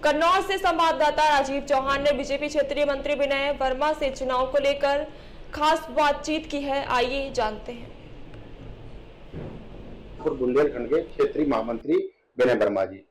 कन्नौज से संवाददाता राजीव चौहान ने बीजेपी क्षेत्रीय मंत्री विनय वर्मा से चुनाव को लेकर खास बातचीत की है। आइए जानते हैं। बुंदेलखंड के क्षेत्रीय महामंत्री विनय वर्मा जी,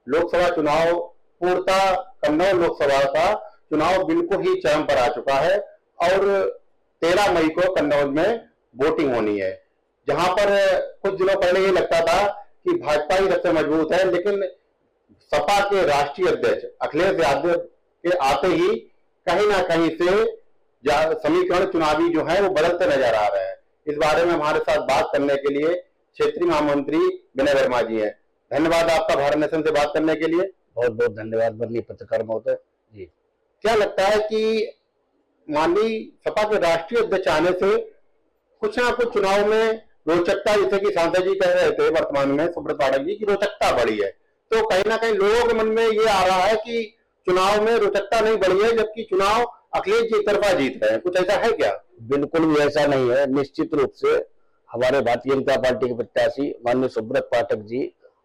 लोकसभा चुनाव पूर्णतः कन्नौज लोकसभा का चुनाव बिल्कुल ही चरम पर आ चुका है और 13 मई को कन्नौज में वोटिंग होनी है, जहां पर कुछ दिनों पहले ये लगता था कि भाजपा ही सबसे मजबूत है, लेकिन सपा के राष्ट्रीय अध्यक्ष अखिलेश यादव के आते ही कहीं ना कहीं से समीकरण चुनावी जो है वो बदलते नजर आ रहे हैं। इस बारे में हमारे साथ बात करने के लिए क्षेत्रीय महामंत्री विनय वर्मा जी हैं। धन्यवाद आपका भारत नेशन से बात करने के लिए। बहुत बहुत धन्यवाद बदली पत्रकार महोदय जी। क्या लगता है कि माननीय सपा के राष्ट्रीय अध्यक्ष आने से कुछ ना कुछ चुनाव में रोचकता, जैसे कि सांसद जी कह रहे थे वर्तमान में सुब्रत पाठक जी की रोचकता बढ़ी है, तो कहीं ना कहीं लोगों के मन में ये आ रहा है कि चुनाव में रोचकता नहीं बढ़ी है, जबकि चुनाव अखिलेश जी तरफा जीत रहे हैं। कुछ ऐसा है क्या? बिल्कुल भी ऐसा नहीं है। निश्चित रूप से हमारे भारतीय जनता पार्टी के प्रत्याशी माननीय सुब्रत पाठक जी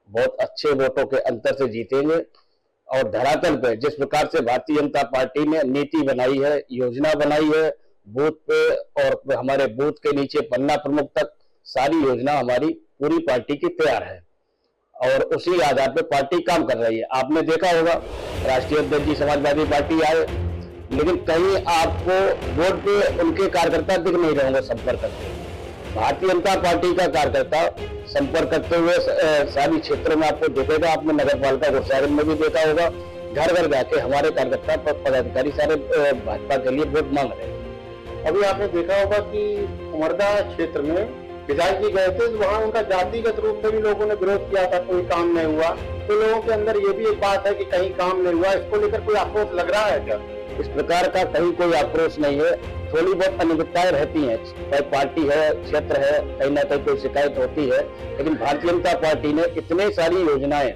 बहुत अच्छे वोटों के अंतर से जीतेंगे और धरातल पे जिस प्रकार से भारतीय जनता पार्टी ने नीति बनाई है, योजना बनाई है, बूथ पे और हमारे बूथ के नीचे पन्ना प्रमुख तक सारी योजना हमारी पूरी पार्टी की तैयार है और उसी आधार पे पार्टी काम कर रही है। आपने देखा होगा राष्ट्रीय अध्यक्ष जी समाजवादी पार्टी आए, लेकिन कहीं आपको वोट पे उनके कार्यकर्ता दिख नहीं रहे होंगे संपर्क करते हुए। भारतीय जनता पार्टी का कार्यकर्ता संपर्क करते हुए सारी क्षेत्रों में आपको दिखेगा। आपने नगर पालिका गुरसागंज में भी देखा होगा, घर घर जाके हमारे कार्यकर्ता पदाधिकारी सारे भाजपा के लिए वोट मांग रहे हैं। अभी आपने देखा होगा कि उमरदा क्षेत्र में विधायक जी गए थे, वहां उनका जातिगत रूप से भी लोगों ने विरोध किया था, कोई काम नहीं हुआ। तो लोगों के अंदर ये भी एक बात है कि कहीं काम नहीं हुआ, इसको लेकर कोई आक्रोश लग रहा है क्या? इस प्रकार का कहीं कोई आक्रोश नहीं है। थोड़ी बहुत अनियमितताएं रहती हैं, चाहे पार्टी है, क्षेत्र है, कहीं ना कहीं कोई शिकायत होती है, लेकिन भारतीय जनता पार्टी ने इतने सारी योजनाएं,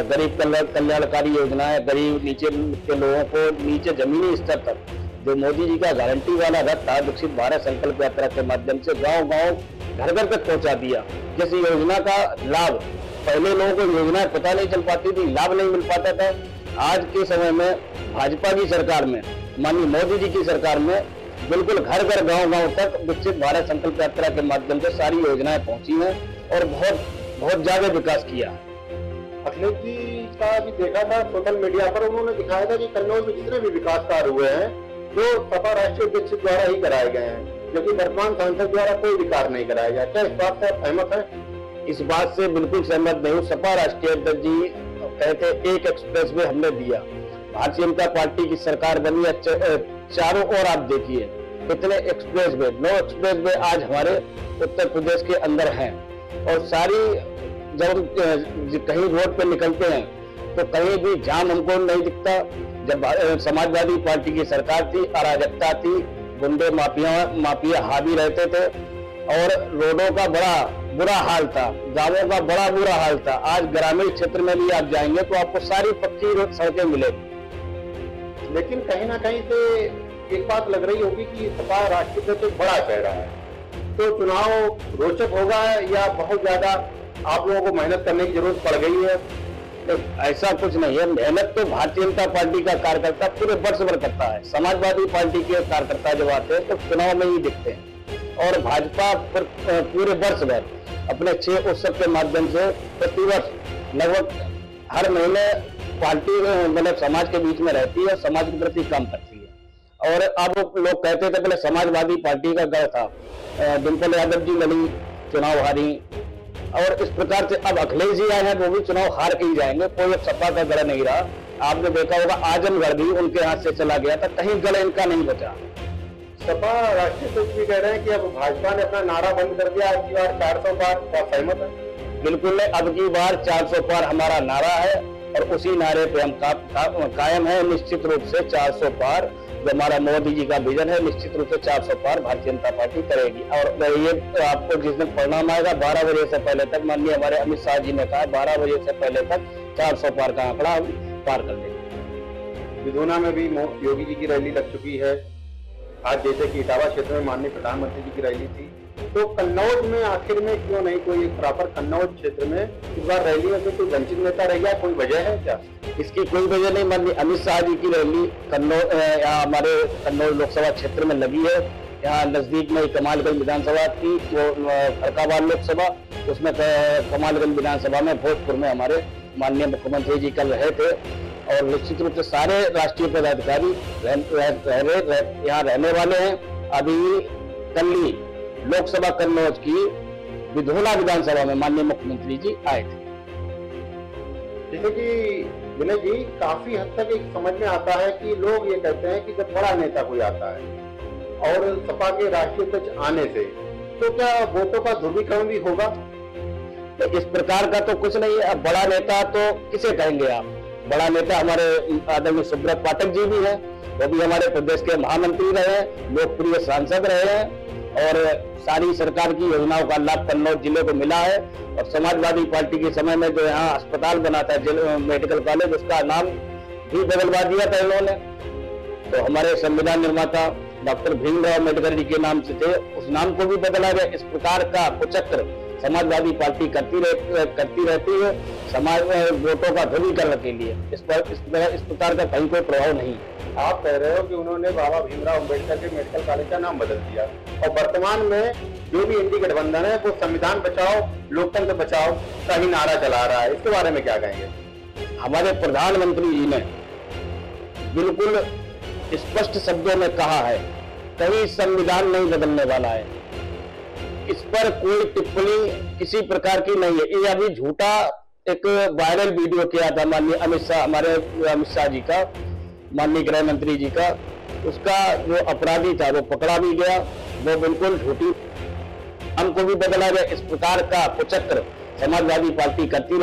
गरीब कल्याणकारी योजनाएं, गरीब नीचे के लोगों को नीचे जमीनी स्तर तक जो मोदी जी का गारंटी वाला रथ था विकसित भारत संकल्प यात्रा के माध्यम से गांव गांव घर घर तक पहुंचा दिया। जिस योजना का लाभ पहले लोगों को योजना पता नहीं चल पाती थी, लाभ नहीं मिल पाता था, आज के समय में भाजपा की सरकार में, माननीय मोदी जी की सरकार में बिल्कुल घर घर गांव गांव तक विकसित भारत संकल्प यात्रा के माध्यम से सारी योजनाएं पहुंची हैं और बहुत ज्यादा विकास किया। अखिलेश जी का भी देखा था सोशल मीडिया पर, उन्होंने दिखाया था कि कन्नौज में जितने भी विकास कार्य हुए हैं जो सपा राष्ट्रीय अध्यक्ष द्वारा ही कराए गए हैं, जबकि वर्तमान सांसद द्वारा कोई विकास नहीं कराया गया। क्या इस बात से आप सहमत है? इस बात से बिल्कुल सहमत नहीं हूँ। सपा राष्ट्रीय अध्यक्ष जी कहते एक एक्सप्रेस वे हमने दिया, भारतीय जनता पार्टी की सरकार बनी, चारों ओर आप देखिए कितने एक्सप्रेस वे, 9 एक्सप्रेस वे आज हमारे उत्तर प्रदेश के अंदर हैं और सारी जब कहीं रोड पे निकलते हैं तो कहीं भी जाम हमको नहीं दिखता। जब समाजवादी पार्टी की सरकार थी, अराजकता थी, गुंडे माफिया हावी रहते थे और रोडों का बड़ा बुरा हाल था, गांवों का बड़ा बुरा हाल था। आज ग्रामीण क्षेत्र में भी आप जाएंगे तो आपको सारी पक्की सड़कें मिलेगी। लेकिन कहीं ना कहीं से एक बात लग रही होगी कि सपा राष्ट्रीय अध्यक्ष बड़ा चेहरा है, तो चुनाव रोचक होगा या बहुत ज्यादा आप लोगों को मेहनत करने की जरूरत पड़ गई है? तो ऐसा कुछ नहीं है। मेहनत तो भारतीय जनता पार्टी का कार्यकर्ता पूरे वर्ष भर करता है। समाजवादी पार्टी के कार्यकर्ता जब आते हैं तो चुनाव में ही दिखते हैं और भाजपा पूरे वर्ष भर अपने 6 उत्सव के माध्यम से प्रतिवर्ष लगभग हर महीने पार्टी मतलब समाज के बीच में रहती है, समाज के प्रति काम करती है। और अब लोग कहते थे पहले समाजवादी पार्टी का गढ़ था, डिम्पल यादव जी लड़ी, चुनाव हारी, और इस प्रकार से अब अखिलेश जी आए हैं वो भी चुनाव हार के ही जाएंगे। कोई अब सपा का गढ़ नहीं रहा। आपने देखा होगा आजमगढ़ भी उनके हाथ से चला गया था, कहीं गढ़ इनका नहीं बचा। सपा राष्ट्रीय अध्यक्ष भी कह रहे हैं कि अब भाजपा ने अपना नारा बंद कर दिया, अब की बार 400 पार। क्या सहमत है? बिल्कुल नहीं, अब की बार 400 पार हमारा नारा है और उसी नारे पे हम कायम है। निश्चित रूप से 400 पार जो हमारा मोदी जी का विजन है, निश्चित रूप से 400 पार भारतीय जनता पार्टी करेगी। और ये आपको जिस दिन परिणाम आएगा 12 बजे से पहले तक, माननीय हमारे अमित शाह जी ने कहा 12 बजे से पहले तक 400 पार का आंकड़ा हम पार कर लेंगे। विधुना में भी योगी जी की रैली लग चुकी है। आज जैसे कि इटावा क्षेत्र में माननीय प्रधानमंत्री जी की रैली थी, तो कन्नौज में आखिर में क्यों नहीं कोई प्रॉपर कन्नौज क्षेत्र में इस बार रैलियों से कोई वंचित नेता रह गया, कोई वजह है क्या? इसकी कोई वजह नहीं। माननीय अमित शाह जी की रैली कन्नौज यहाँ हमारे कन्नौज लोकसभा क्षेत्र में लगी है। यहाँ नजदीक में कमालगंज विधानसभा थी, वो फरक्काबाद लोकसभा, उसमें कमालगंज विधानसभा में भोजपुर में हमारे माननीय मुख्यमंत्री जी कल रहे थे। और निश्चित रूप से सारे राष्ट्रीय पदाधिकारी यहाँ रहने वाले हैं। अभी कल ही लोकसभा कन्नौज की विधोला विधानसभा में माननीय मुख्यमंत्री जी आए थे। जैसे कि विनय जी, काफी हद तक एक समझ में आता है कि लोग ये कहते हैं कि जब बड़ा नेता कोई आता है और सपा के राष्ट्रीय अध्यक्ष आने से तो क्या वोटों का ध्रुवीकरण भी होगा? तो इस प्रकार का तो कुछ नहीं है। अब बड़ा नेता तो किसे कहेंगे आप? बड़ा नेता हमारे आदरणीय सुब्रत पाठक जी भी हैं, वो भी हमारे प्रदेश के महामंत्री रहे हैं, लोकप्रिय सांसद रहे हैं और सारी सरकार की योजनाओं का लाभ कन्नौज जिले को मिला है। और समाजवादी पार्टी के समय में जो यहाँ अस्पताल बना था मेडिकल कॉलेज, उसका नाम भी बदलवा दिया था इन्होंने। तो हमारे संविधान निर्माता डॉक्टर भीमराव अम्बेडकर जी के नाम से थे, उस नाम को भी बदला गया। इस प्रकार का कुचक्र समाजवादी पार्टी करती रहती है समाज में वोटों का ध्रुवीकरण के लिए। इस प्रकार का कहीं कोई प्रभाव नहीं है। आप कह रहे हो कि उन्होंने बाबा भीमराव अम्बेडकर के मेडिकल कॉलेज का नाम बदल दिया और वर्तमान में जो भी इंडी गठबंधन है वो संविधान बचाओ लोकतंत्र बचाओ का ही नारा चला रहा है, इसके बारे में क्या कहेंगे? हमारे प्रधानमंत्री जी ने बिल्कुल स्पष्ट शब्दों में कहा है, कहीं संविधान नहीं बदलने वाला है। इस पर कोई टिप्पणी किसी प्रकार की नहीं है। ये अभी झूठा एक वायरल वीडियो किया था माननीय अमित शाह, हमारे अमित शाह जी का, माननीय गृह मंत्री जी का, उसका जो अपराधी था वो पकड़ा भी गया। वो बिल्कुल झूठी हमको भी बदला गया। इस प्रकार का कुचक्र समाजवादी पार्टी करती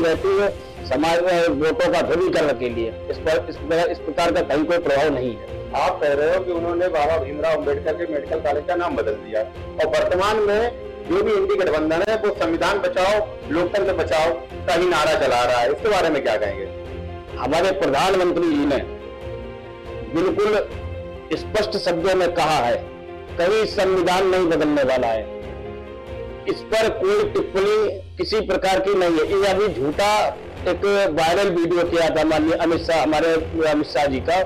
रहती है समाज में वोटों का ध्रुवीकरण के लिए। इस प्रकार का कहीं कोई प्रभाव नहीं है। आप कह रहे हो कि उन्होंने बाबा भीमराव अम्बेडकर के मेडिकल कॉलेज का नाम बदल दिया और वर्तमान में जो भी इंडी गठबंधन है वो संविधान बचाओ लोकतंत्र बचाओ का ही नारा चला रहा है, इसके बारे में क्या कहेंगे? हमारे प्रधानमंत्री जी ने बिल्कुल स्पष्ट शब्दों में कहा है, कहीं संविधान नहीं बदलने वाला है। इस पर कोई टिप्पणी किसी प्रकार की नहीं है। ये अभी झूठा एक वायरल वीडियो किया था माननीय अमित शाह, हमारे अमित शाह जी का,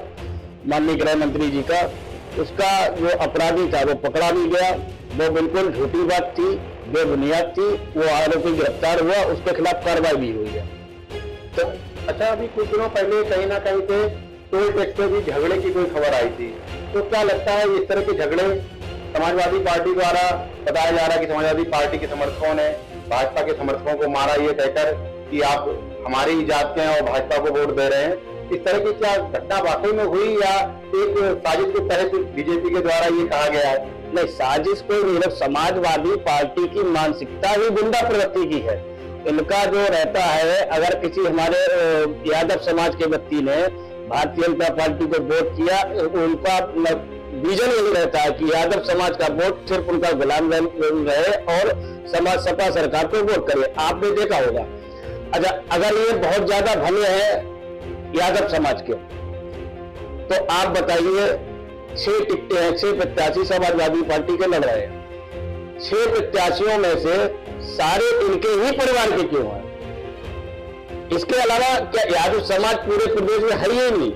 माननीय गृह मंत्री जी का, उसका जो अपराधी था वो पकड़ा भी गया। वो बिल्कुल झूठी बात थी, बेबुनियाद थी। वो आरोपी गिरफ्तार हुआ, उसके खिलाफ कार्रवाई भी हुई है। तो अच्छा, अभी कुछ दिनों पहले कहीं ना कहीं पे टोल टैक्स पे भी झगड़े की कोई खबर आई थी, तो क्या लगता है इस तरह के झगड़े समाजवादी पार्टी द्वारा बताया जा रहा है कि समाजवादी पार्टी के समर्थकों ने भाजपा के समर्थकों को मारा ये कहकर कि आप हमारी ही जात के हैं और भाजपा को वोट दे रहे हैं, इस तरह की क्या घटना वाकई में हुई या एक साजिश के तहत बीजेपी के द्वारा ये कहा गया है? नहीं, साजिश कोई नहीं। समाजवादी पार्टी की मानसिकता ही गुंडा प्रवृत्ति की है। इनका जो रहता है, अगर किसी हमारे यादव समाज के व्यक्ति ने भारतीय जनता पार्टी को वोट किया, उनका विजन यही रहता है कि यादव समाज का वोट सिर्फ उनका गुलाम रहे और समाज सपा सरकार को वोट करे। आपने देखा होगा। अच्छा, अगर ये बहुत ज्यादा भले हैं यादव समाज के, तो आप बताइए 6 टिकटें हैं, 6 प्रत्याशी समाजवादी पार्टी के लड़ रहे हैं। 6 प्रत्याशियों में से सारे इनके ही परिवार के क्यों हैं? इसके अलावा क्या यादव समाज पूरे प्रदेश में है ही नहीं?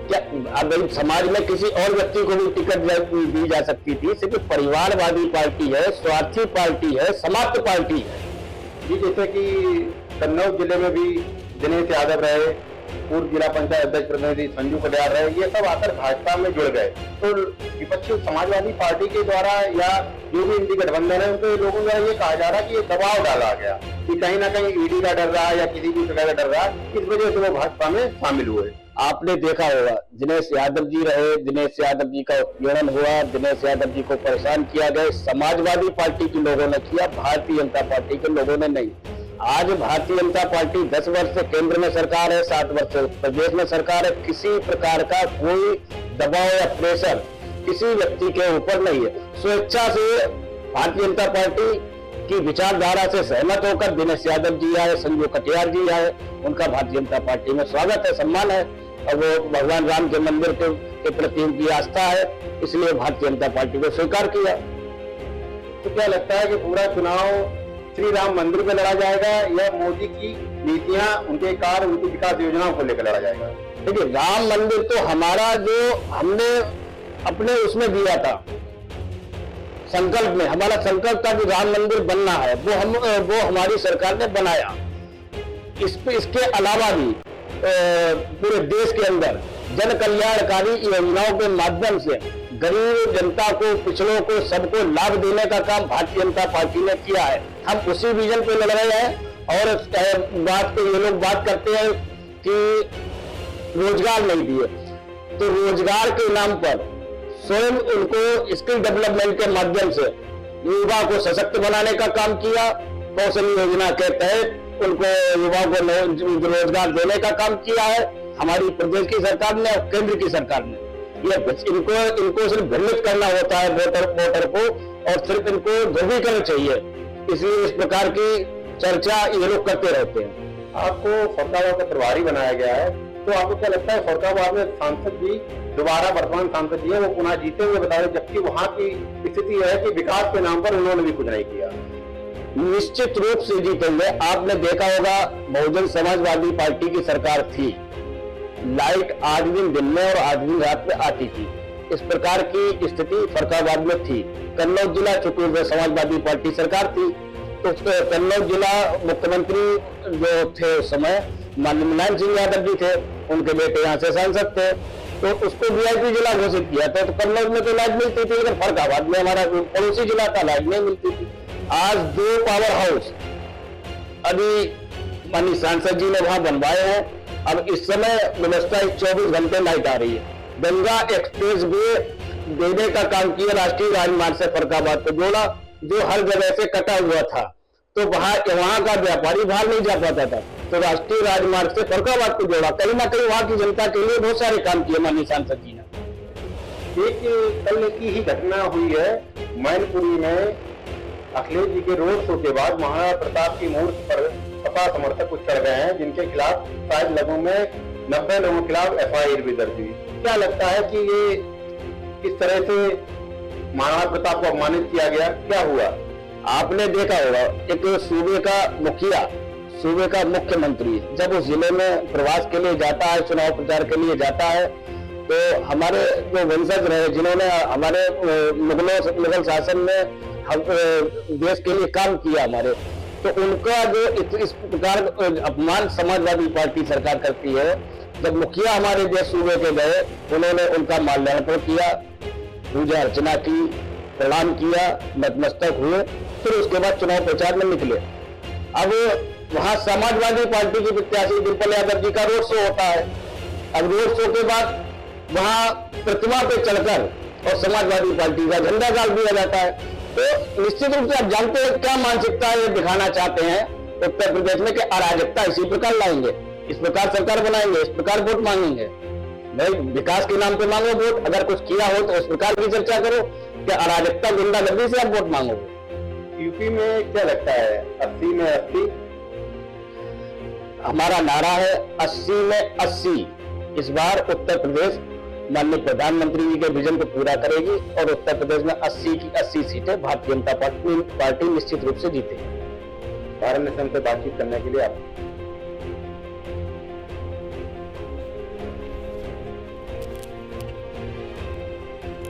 क्या अब समाज में किसी और व्यक्ति को भी टिकट दी जा सकती थी? सिर्फ परिवारवादी पार्टी है, स्वार्थी पार्टी है, समाप्त पार्टी है। जी, जैसे कि कन्नौज जिले में भी दिनेश यादव रहे, पूर्व जिला पंचायत अध्यक्ष प्रतिनिधि संजू कल्याण रहे, ये सब आकर भाजपा में जुड़ गए। तो विपक्षी समाजवादी पार्टी के द्वारा या जो भी इंडी गठबंधन है उनके लोगों द्वारा ये कहा जा रहा है कि ये दबाव डाला गया कि कहीं ना कहीं ईडी का डर रहा है या किसी भी प्रकार का डर रहा है, इस वजह से वो भाजपा में शामिल हुए। आपने देखा होगा, दिनेश यादव जी रहे, दिनेश यादव जी का उत्पीड़न हुआ, दिनेश यादव जी को परेशान किया गया। समाजवादी पार्टी के लोगों ने किया, भारतीय जनता पार्टी के लोगों ने नहीं। आज भारतीय जनता पार्टी 10 वर्ष से केंद्र में सरकार है, 7 वर्ष से प्रदेश में सरकार है। किसी प्रकार का कोई दबाव या प्रेशर किसी व्यक्ति के ऊपर नहीं है। स्वेच्छा से भारतीय जनता पार्टी की विचारधारा से सहमत होकर दिनेश यादव जी आए, संजू कटियार जी आए, उनका भारतीय जनता पार्टी में स्वागत है, सम्मान है। और वो भगवान राम के मंदिर के प्रति उनकी आस्था है, इसलिए भारतीय जनता पार्टी को स्वीकार किया। तो क्या लगता है कि पूरा चुनाव श्री राम मंदिर पे लड़ा जाएगा या मोदी की नीतियां, उनके कार्य, उनकी विकास योजनाओं को लेकर लड़ा जाएगा? देखिए, राम मंदिर तो हमारा जो हमने अपने उसमें दिया था संकल्प में, हमारा संकल्प था कि राम मंदिर बनना है, वो हमारी सरकार ने बनाया। इसके अलावा भी पूरे देश के अंदर जन कल्याणकारी योजनाओं के माध्यम से गरीब जनता को, पिछड़ों को, सबको लाभ देने का काम भारतीय जनता पार्टी ने किया है। हम उसी विजन पे लड़ रहे हैं। और ये लोग बात करते हैं कि रोजगार नहीं दिए, तो रोजगार के नाम पर स्वयं उनको स्किल डेवलपमेंट के माध्यम से युवा को सशक्त बनाने का काम किया। कौशल योजना के तहत उनको युवाओं को रोजगार देने का काम किया है हमारी प्रदेश की सरकार ने और केंद्र की सरकार ने। इनको सिर्फ भ्रमित करना होता है वोटर को, और सिर्फ इनको ध्रुवीकरण चाहिए, इसलिए इस प्रकार की चर्चा ये लोग करते रहते हैं। आपको फरुखाबाद का प्रभारी बनाया गया है, तो आपको क्या लगता है फरुखाबाद में सांसद जी, दोबारा वर्तमान सांसद जी है, वो पुनः जीते हुए बता रहे, जबकि वहाँ की स्थिति है कि विकास के नाम पर उन्होंने भी कुछ नहीं किया? निश्चित रूप से जीतेंगे। आपने देखा होगा बहुजन समाजवादी पार्टी की सरकार थी, लाइट 8 दिन में और 8 दिन रात में आती थी। इस प्रकार की स्थिति फरुखाबाद में थी। कन्नौज जिला चूंकि समाजवादी पार्टी सरकार थी, तो कन्नौज जिला मुख्यमंत्री जो थे उस समय माननीय मुलायम सिंह यादव जी थे, उनके बेटे यहाँ से सांसद थे, तो उसको VIP जिला घोषित किया था। तो कन्नौज में तो लाइट मिलती थी, लेकिन फरुखाबाद में हमारा पड़ोसी जिला था, लाइट नहीं मिलती थी। आज 2 पावर हाउस अभी माननीय सांसद जी ने वहां बनवाए हैं। अब इस समय व्यवस्था 24 घंटे लाइट आ रही है। गंगा एक्सप्रेस वे देने का काम किया, राष्ट्रीय राजमार्ग से फरुखाबाद को जोड़ा, जो हर जगह से कटा हुआ था, तो वहां का व्यापारी बाहर नहीं जा पाता था, तो राष्ट्रीय राजमार्ग से फरुखाबाद को जोड़ा। कहीं ना कहीं वहां की जनता के लिए बहुत सारे काम किए माननीय सांसद जी ने। एक कल की ही घटना हुई है मैनपुरी में, अखिलेश जी के रोड शो के बाद महाराणा प्रताप की मूर्ति पर सपा समर्थक कुछ चढ़ गए हैं, जिनके खिलाफ शायद लोगों में 90 लोगों के खिलाफ FIR भी दर्ज हुई। क्या लगता है कि ये किस तरह से महाराणा प्रताप को अपमानित किया गया, क्या हुआ? आपने देखा होगा एक सूबे का मुखिया, सूबे का मुख्यमंत्री जब उस जिले में प्रवास के लिए जाता है, चुनाव प्रचार के लिए जाता है, तो हमारे जो वंशज रहे, जिन्होंने हमारे मुगल शासन में देश के लिए काम किया हमारे, तो उनका जो इस प्रकार अपमान समाजवादी पार्टी सरकार करती है। जब मुखिया हमारे देश सूबे के गए, उन्होंने उनका माल्यार्पण किया, पूजा अर्चना की, प्रणाम किया, नतमस्तक हुए, फिर उसके बाद चुनाव प्रचार में निकले। अब वहां समाजवादी पार्टी की प्रत्याशी डिम्पल यादव जी का रोड शो होता है। अब रोड शो के बाद वहां प्रतिमा पे चढ़कर और समाजवादी पार्टी का झंडा गाड़ दिया जाता है। तो निश्चित रूप से आप जानते हैं क्या मानसिकता ये दिखाना चाहते हैं उत्तर प्रदेश में, कि अराजकता इसी प्रकार लाएंगे, इस प्रकार सरकार बनाएंगे, इस प्रकार वोट मांगेंगे। भाई विकास के नाम पे मांगो वोट, अगर कुछ किया हो तो उस प्रकार की चर्चा करो, कि अराजकता गुंडागर्दी से आप वोट मांगोगे। यूपी में क्या लगता है 80 में 80? हमारा नारा है 80 में 80। इस बार उत्तर प्रदेश माननीय प्रधानमंत्री जी के विजन को पूरा करेगी और उत्तर प्रदेश में 80 की 80 सीटें भारतीय जनता पार्टी निश्चित रूप से जीतेगी। भारत नेशन से बातचीत करने के लिए आप